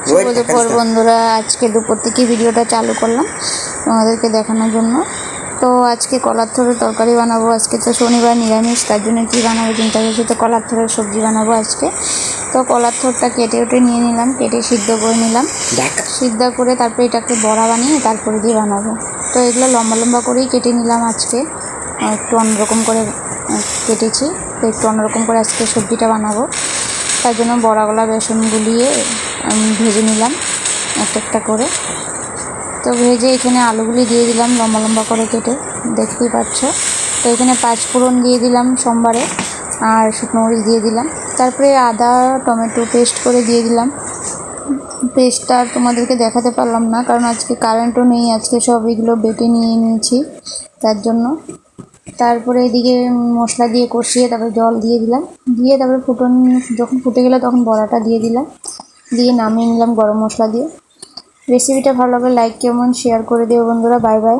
শুভ দুপুর বন্ধুরা, আজকে দুপুর থেকে ভিডিওটা চালু করলাম তোমাদেরকে দেখানোর জন্য। তো আজকে কলার থোড়ের তরকারি বানাবো। আজকে তো শনিবার নিরামিষ, তার জন্য কী বানাবো চিন্তা করছি। তো কলার থোড়ের সবজি বানাবো আজকে। তো কলার থোড়টা কেটে নিয়ে নিলাম, কেটে সিদ্ধ করে নিলাম। সিদ্ধ করে তারপরে এটাকে বড়া বানিয়ে তারপরে দিয়ে বানাবো। তো এগুলো লম্বা লম্বা করেই কেটে নিলাম আজকে, একটু অন্যরকম করে কেটেছি। তো একটু অন্যরকম করে আজকে সবজিটা বানাবো। তার জন্য বড়াগুলা বেসন গুলিয়ে আমি ভেজে নিলাম একটা করে। তো ভেজে এখানে আলুগুলি দিয়ে দিলাম লম্বা লম্বা করে কেটে, দেখতেই পাচ্ছ। তো এখানে 5 ফোড়ন দিয়ে দিলাম সোমবারে, আর শুকনো মরিচ দিয়ে দিলাম। তারপরে আদা টমেটো পেস্ট করে দিয়ে দিলাম। পেস্টটা আর তোমাদেরকে দেখাতে পারলাম না, কারণ আজকে কারেন্টও নেই। আজকে সব এগুলো বেটে নিয়ে নিয়েছি, তার জন্য। তারপরে এদিকে মশলা দিয়ে কষিয়ে তারপরে জল দিয়ে দিলাম, দিয়ে তারপরে যখন ফুটে গেলো তখন বড়াটা দিয়ে দিলাম, দিয়ে নামিয়ে নিলাম গরম মশলা দিয়ে। রেসিপিটা ভালো লাগলে লাইক কমেন্ট শেয়ার করে দিও বন্ধুরা। Bye bye.